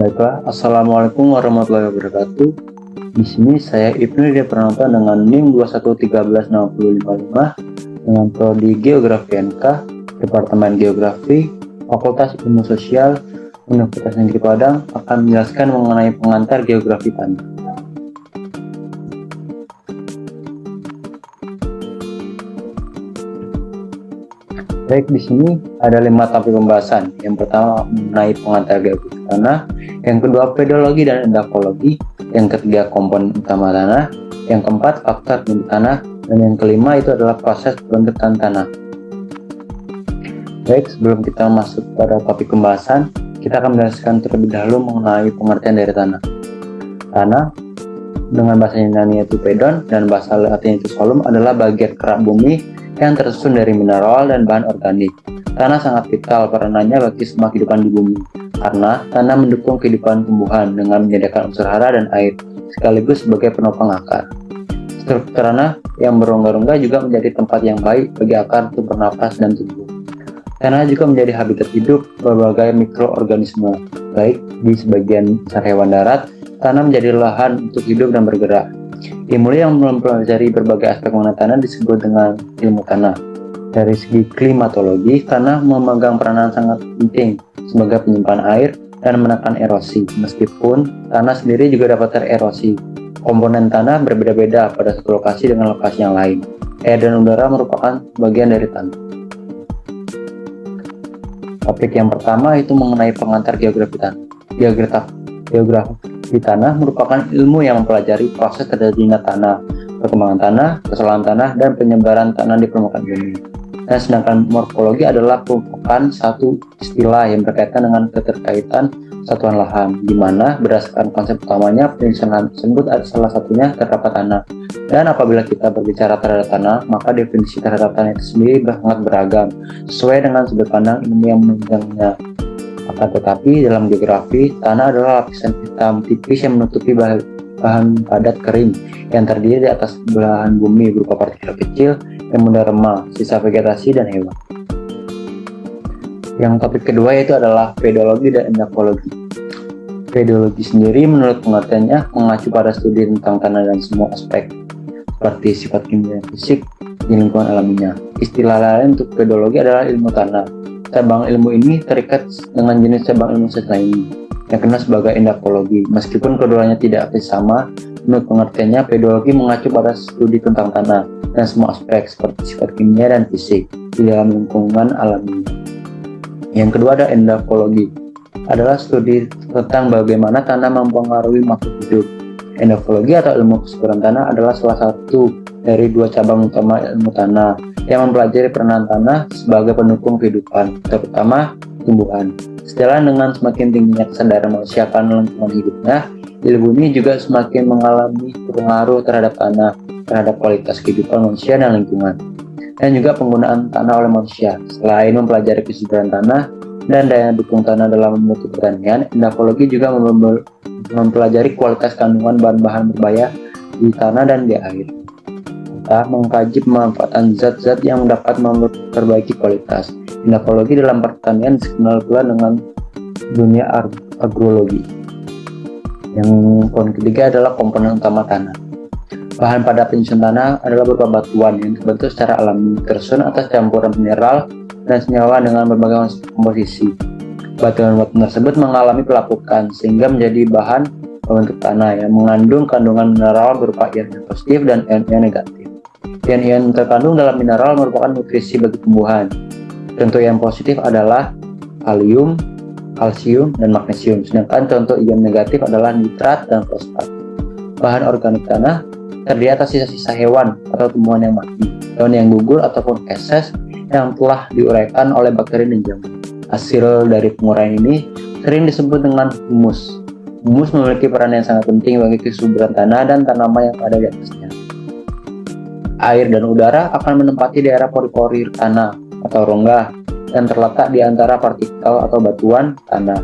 Baiklah, Assalamualaikum warahmatullahi wabarakatuh. Di sini saya Ibnu dia penonton dengan NIM 2136055 dengan prodi Geografi NK, Departemen Geografi, Fakultas Ilmu Sosial, Universitas Negeri Padang akan menjelaskan mengenai pengantar geografi tanah. Baik, di sini ada 5 topik pembahasan. Yang pertama mengenai pengantar geografi tanah, yang kedua pedologi dan endakologi, yang ketiga komponen utama tanah, yang keempat faktor pembentuk tanah, dan yang kelima itu adalah proses pembentukan tanah. Baik, sebelum kita masuk pada topik pembahasan, kita akan menjelaskan terlebih dahulu mengenai pengertian dari tanah. Tanah dengan bahasa Yunani yaitu pedon dan bahasa Latin itu solum adalah bagian kerak bumi yang tersusun dari mineral dan bahan organik. Tanah sangat vital peranannya bagi semua kehidupan di bumi, karena tanah mendukung kehidupan tumbuhan dengan menyediakan unsur hara dan air, sekaligus sebagai penopang akar. Struktur tanah yang berongga-rongga juga menjadi tempat yang baik bagi akar untuk bernapas dan tumbuh. Tanah juga menjadi habitat hidup berbagai mikroorganisme, baik di sebagian besar hewan darat, tanah menjadi lahan untuk hidup dan bergerak. Ilmu yang mempelajari berbagai aspek mengenai tanah disebut dengan ilmu tanah. Dari segi klimatologi, tanah memegang peranan sangat penting sebagai penyimpan air dan menekan erosi. Meskipun tanah sendiri juga dapat tererosi, komponen tanah berbeda-beda pada satu lokasi dengan lokasi yang lain. Air dan udara merupakan bagian dari tanah. Topik yang pertama itu mengenai pengantar geografi tanah. Geografi tanah merupakan ilmu yang mempelajari proses terjadinya tanah, perkembangan tanah, kesalahan tanah, dan penyebaran tanah di permukaan bumi. Dan sedangkan morfologi adalah merupakan satu istilah yang berkaitan dengan keterkaitan satuan lahan, di mana berdasarkan konsep utamanya penyusunan tersebut ada salah satunya terdapat tanah. Dan apabila kita berbicara terhadap tanah, maka definisi terhadap tanah itu sendiri sangat beragam, sesuai dengan sudut pandang ilmu yang menunjangnya. Akan tetapi dalam geografi, tanah adalah lapisan hitam tipis yang menutupi bahan padat kering yang terdiri di atas belahan bumi berupa partikel kecil yang mudah remah, sisa vegetasi dan hewan. Yang topik kedua yaitu adalah pedologi dan endakologi. Pedologi sendiri menurut pengertiannya mengacu pada studi tentang tanah dan semua aspek seperti sifat kimia fisik di lingkungan alaminya. Istilah lain untuk pedologi adalah ilmu tanah. Cabang ilmu ini terikat dengan jenis cabang ilmu lainnya yang kenal sebagai endakologi. Meskipun keduanya tidak sama, menurut pengertiannya pedologi mengacu pada studi tentang tanah dan semua aspek seperti sifat kimia dan fisik di dalam lingkungan alami. Yang kedua ada endakologi, adalah studi tentang bagaimana tanah mempengaruhi makhluk hidup. Endakologi atau ilmu kesuburan tanah adalah salah satu dari dua cabang utama ilmu tanah yang mempelajari peranan tanah sebagai pendukung kehidupan, terutama tumbuhan. Sejalan dengan semakin tingginya kesadaran manusia akan lingkungan hidupnya, ilmu ini juga semakin mengalami pengaruh terhadap tanah, terhadap kualitas kehidupan manusia dan lingkungan, dan juga penggunaan tanah oleh manusia. Selain mempelajari kesuburan tanah dan daya dukung tanah dalam membentuk pertanian, endakologi juga mempelajari kualitas kandungan bahan-bahan berbahaya di tanah dan di air, serta mengkaji pemanfaatan zat-zat yang dapat memperbaiki kualitas. Endakologi dalam pertanian dikenal pula dengan dunia agrologi. Yang poin ketiga adalah komponen utama tanah. Bahan pada penyusun tanah adalah berupa batuan yang terbentuk secara alami, tersusun atas campuran mineral dan senyawa dengan berbagai komposisi. Batuan-batuan tersebut mengalami pelapukan sehingga menjadi bahan pembentuk tanah yang mengandung kandungan mineral berupa ion positif dan ion negatif. Ion-ion terkandung dalam mineral merupakan nutrisi bagi tumbuhan. Contoh yang positif adalah kalium, kalsium, dan magnesium, sedangkan contoh ion negatif adalah nitrat dan fosfat. Bahan organik tanah terdiri atas sisa-sisa hewan atau tumbuhan yang mati, daun yang gugur ataupun feses yang telah diuraikan oleh bakteri dan jamur. Hasil dari penguraian ini sering disebut dengan humus. Humus memiliki peran yang sangat penting bagi kesuburan tanah dan tanaman yang ada di atasnya. Air dan udara akan menempati daerah pori-pori tanah atau rongga dan terletak di antara partikel atau batuan tanah.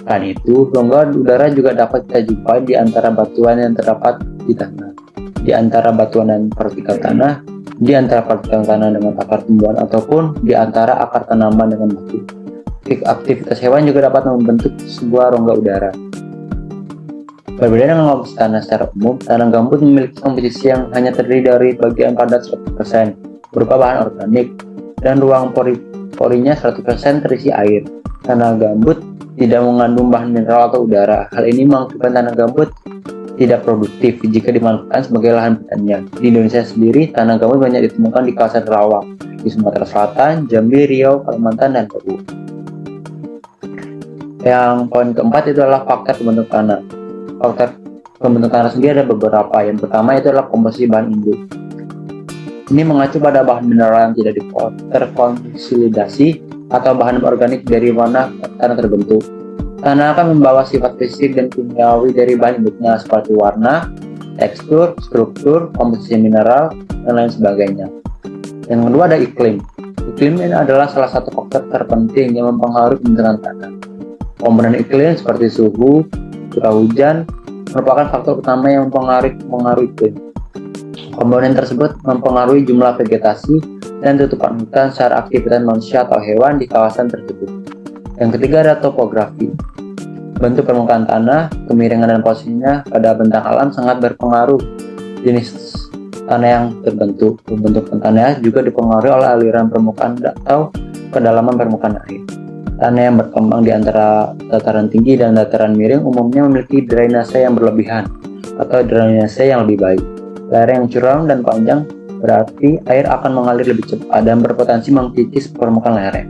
Selain itu, rongga udara juga dapat kita jumpai di antara batuan yang terdapat di tanah, di antara batuan dan partikel tanah, di antara partikel tanah dengan akar tumbuhan, ataupun di antara akar tanaman dengan batu. Aktivitas hewan juga dapat membentuk sebuah rongga udara. Berbeda dengan komposisi tanah secara umum, tanah gambut memiliki komposisi yang hanya terdiri dari bagian padat 100% berupa bahan organik dan ruang pori-porinya 100% terisi air. Tanah gambut tidak mengandung bahan mineral atau udara. Hal ini mengakibatkan tanah gambut tidak produktif jika dimanfaatkan sebagai lahan pertanian. Di Indonesia sendiri, tanah gambut banyak ditemukan di kawasan rawa, di Sumatera Selatan, Jambi, Riau, Kalimantan, dan Palu. Yang poin keempat itu adalah faktor pembentuk tanah. Faktor pembentuk tanah sendiri ada beberapa. Yang pertama itu adalah komposisi bahan induk. Ini mengacu pada bahan mineral yang tidak terkonsolidasi atau bahan organik dari mana tanah terbentuk. Tanah akan membawa sifat fisik dan kimiawi dari bahan induknya seperti warna, tekstur, struktur, komposisi mineral, dan lain sebagainya. Yang kedua ada iklim. Iklim ini adalah salah satu faktor terpenting yang mempengaruhi pembentukan tanah. Komponen iklim seperti suhu, curah hujan merupakan faktor utama yang mempengaruhi iklim. Komponen tersebut mempengaruhi jumlah vegetasi dan tutupan hutan secara aktivitas manusia atau hewan di kawasan tersebut. Yang ketiga ada topografi. Bentuk permukaan tanah, kemiringan dan posisinya pada bentang alam sangat berpengaruh. Jenis tanah yang terbentuk, pembentukan tanah juga dipengaruhi oleh aliran permukaan atau kedalaman permukaan air. Tanah yang berkembang di antara dataran tinggi dan dataran miring umumnya memiliki drainase yang berlebihan atau drainase yang lebih baik. Lereng yang curam dan panjang berarti air akan mengalir lebih cepat dan berpotensi mengkikis permukaan lereng.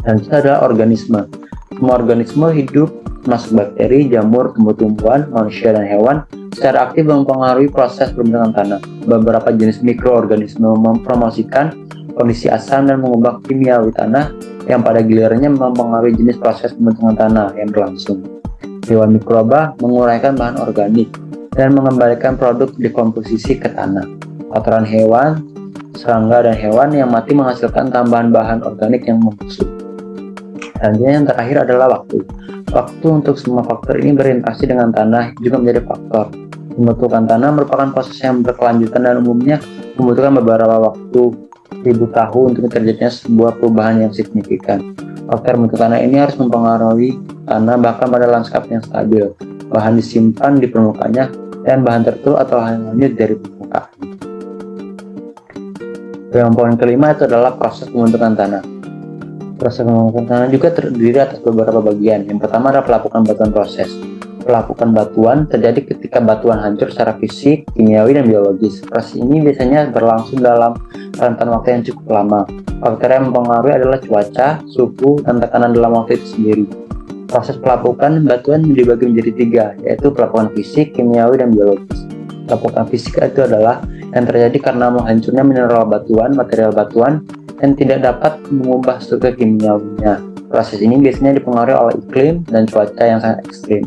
Dan itu adalah organisme. Semua organisme hidup, termasuk bakteri, jamur, tumbuh-tumbuhan, manusia, dan hewan, secara aktif mempengaruhi proses pembentukan tanah. Beberapa jenis mikroorganisme mempromosikan kondisi asam dan mengubah kimiawi tanah yang pada gilirannya mempengaruhi jenis proses pembentukan tanah yang berlangsung. Hewan mikroba menguraikan bahan organik dan mengembalikan produk dekomposisi ke tanah. Kotoran hewan, serangga, dan hewan yang mati menghasilkan tambahan bahan organik yang membusuk. Dan yang terakhir adalah waktu. Waktu untuk semua faktor ini berinteraksi dengan tanah juga menjadi faktor. Pembentukan tanah merupakan proses yang berkelanjutan dan umumnya membutuhkan beberapa waktu ribu tahun untuk terjadinya sebuah perubahan yang signifikan. Faktor pembentuk tanah ini harus mempengaruhi tanah bahkan pada lanskap yang stabil, bahan disimpan di permukaannya, dan bahan tertentu atau hanyut dari permukaan. Yang poin kelima itu adalah proses pembentukan tanah. Proses pembentukan tanah juga terdiri atas beberapa bagian. Yang pertama adalah pelapukan batuan proses. Pelapukan batuan terjadi ketika batuan hancur secara fisik, kimiawi, dan biologis. Proses ini biasanya berlangsung dalam rentan waktu yang cukup lama. Faktor yang mempengaruhi adalah cuaca, suhu, dan tekanan dalam waktu itu sendiri. Proses pelapukan batuan dibagi menjadi tiga, yaitu pelapukan fisik, kimiawi, dan biologis. Pelapukan fisik itu adalah yang terjadi karena menghancurnya mineral batuan, material batuan, dan tidak dapat mengubah struktur kimiawinya. Proses ini biasanya dipengaruhi oleh iklim dan cuaca yang sangat ekstrim.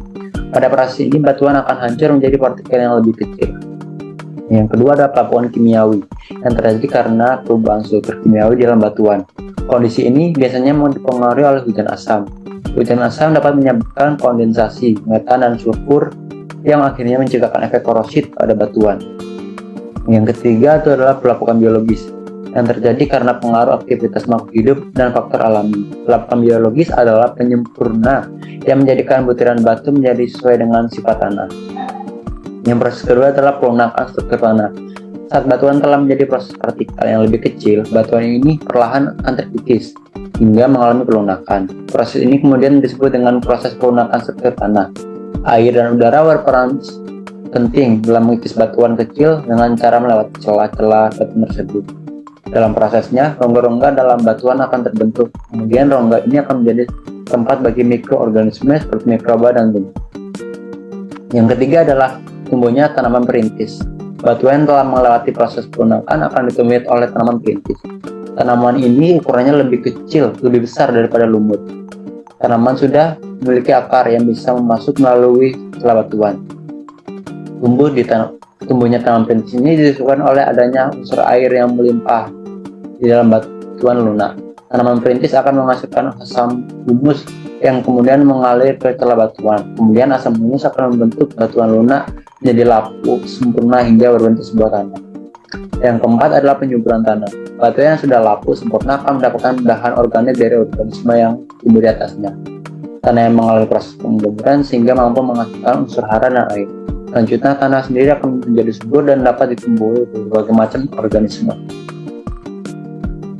Pada proses ini, batuan akan hancur menjadi partikel yang lebih kecil. Yang kedua adalah pelapukan kimiawi, yang terjadi karena perubahan struktur kimiawi di dalam batuan. Kondisi ini biasanya dipengaruhi oleh hujan asam. Hujan asam dapat menyebabkan kondensasi, metan, dan sulfur yang akhirnya menciptakan efek korosid pada batuan. Yang ketiga itu adalah pelapukan biologis, yang terjadi karena pengaruh aktivitas makhluk hidup dan faktor alami. Pelapukan biologis adalah penyempurna yang menjadikan butiran batu menjadi sesuai dengan sifat tanah. Yang proses kedua adalah pelunakan struktur tanah. Saat batuan telah menjadi proses partikal yang lebih kecil, batuan ini perlahan akan terkikis hingga mengalami pelunakan. Proses ini kemudian disebut dengan proses pelunakan struktur tanah. Air dan udara berperan penting dalam mengikis batuan kecil dengan cara melewati celah-celah batuan tersebut. Dalam prosesnya, rongga-rongga dalam batuan akan terbentuk. Kemudian rongga ini akan menjadi tempat bagi mikroorganisme seperti mikroba dan tumbuh. Yang ketiga adalah tumbuhnya tanaman perintis. Batuan telah melewati proses pelunakan akan ditumbuhi oleh tanaman perintis. Tanaman ini ukurannya lebih kecil, lebih besar daripada lumut. Tanaman sudah memiliki akar yang bisa masuk melalui celah batuan. Tumbuhnya tanaman perintis ini disebabkan oleh adanya unsur air yang melimpah di dalam batuan lunak. Tanaman perintis akan menghasilkan asam humus yang kemudian mengalir ke celah batuan. Kemudian asam humus akan membentuk batuan lunak menjadi lapuk sempurna hingga berbentuk sebuah tanah. Yang keempat adalah penyuburan tanah. baterai yang sudah lapuk sempurna akan mendapatkan bahan organik dari organisme yang tumbuh di atasnya. Tanah yang mengalami proses penggemburan sehingga mampu menghasilkan unsur hara dan air. Selanjutnya, tanah sendiri akan menjadi subur dan dapat ditumbuhi berbagai macam organisme.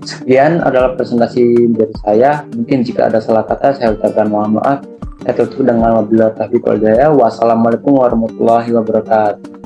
Sekian adalah presentasi dari saya. Mungkin jika ada salah kata, saya ucapkan mohon maaf. Saya tutup dengan wabillahi taufiq wal hidayah. Wassalamualaikum warahmatullahi wabarakatuh.